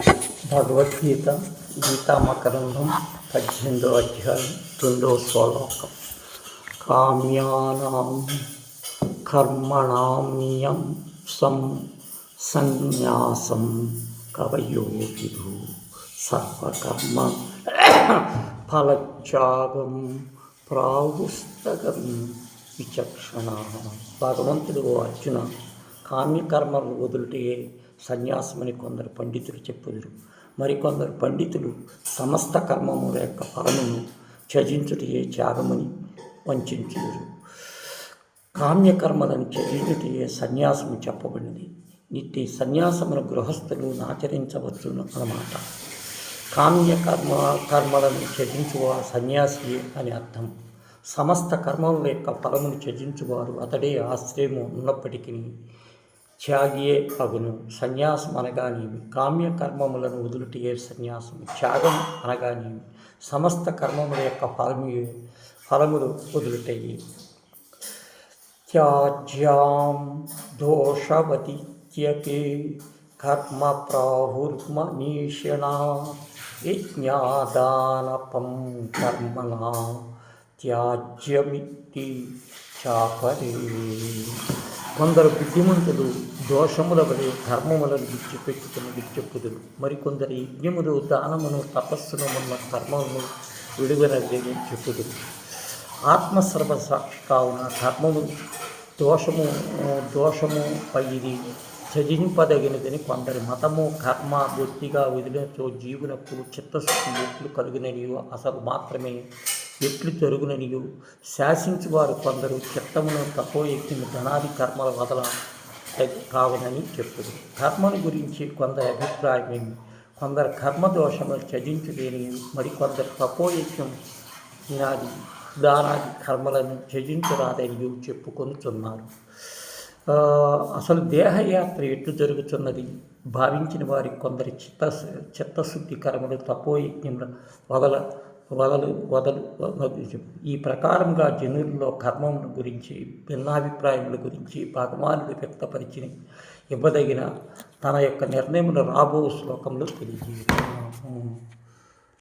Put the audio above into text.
భగవద్గీత గీతామకరందం 18వ అధ్యాయం 2వ శ్లోకం. కామ్యానాం కర్మణాం సన్యాసం కవయో విదు సర్వకర్మ ఫలత్యాగం ప్రాహుస్తగం విచక్షణ. భగవంతుడు అర్జున, కామ్యకర్మలు వదులుటే సన్యాసమని కొందరు పండితులు చెప్పుదురు. మరికొందరు పండితులు సమస్త కర్మముల యొక్క ఫలమును త్యజించుటయే త్యాగమని వంచుదురు. కామ్యకర్మలను త్యజించుటయే సన్యాసము చెప్పబడినది. ఇట్టి సన్యాసమును గృహస్థులు ఆచరించవచ్చు అన్నమాట. కర్మలను త్యజించువా సన్యాసి అని అర్థం. సమస్త కర్మముల యొక్క ఫలమును త్యజించువారు అతడే ఆశ్రయము ఉన్నప్పటికీ త్యాగియే అగును. సన్యాసం అనగానేమి? కామ్యకర్మములను వదులుటయే సన్యాసము. త్యాగం అనగానేమి? సమస్త కర్మముల యొక్క ఫలములు వదులుటయే. త్యాజ్యాం దోషవతి త్యకే కర్మ ప్రాహుర్మనీషిణా యజ్ఞాదానపం కర్మణా త్యాజ్యమితి చాపరే. కొందరు బుద్ధిమంతులు దోషముల వలె కర్మములను విడిచిపెట్టుకుని మరికొందరు యజ్ఞములు, దానమును, తపస్సును ఉన్న కర్మలను విడువనని చెప్పుదురు. ఆత్మసర్వసాక్షి కావున కర్మము దోషము ఇది త్యజింపదగినదని కొందరి మతము. కర్మ బొత్తిగా వదిలినచో జీవునకు చిత్తశుద్ధి ఎట్లు కలుగుననియో అసలు మాత్రమే ఎట్లు జరుగుననియో శాసించువారు కొందరు. చిత్తమును తపోయజ్ఞము ధనాది కర్మల వదల కావునని చెప్పుదు. కర్మను గురించి కొందరి అభిప్రాయమేమి? కొందరు కర్మదోషములు త్యజించులేని, మరికొందరు తపోయజ్ఞం దానాది కర్మలను త్యజించరాదని చెప్పుకొనుచున్నారు. అసలు దేహయాత్ర ఎట్లు జరుగుతున్నది భావించిన వారి కొందరి చిత్తశుద్ధి కర్మలు తపోయజ్ఞముల వదలు. ఈ ప్రకారంగా జనుల్లో కర్మముల గురించి భిన్నాభిప్రాయముల గురించి భగవానుడు వ్యక్తపరిచి ఇవ్వదగిన తన యొక్క నిర్ణయములు రాబో శ్లోకంలో తెలియజేయను.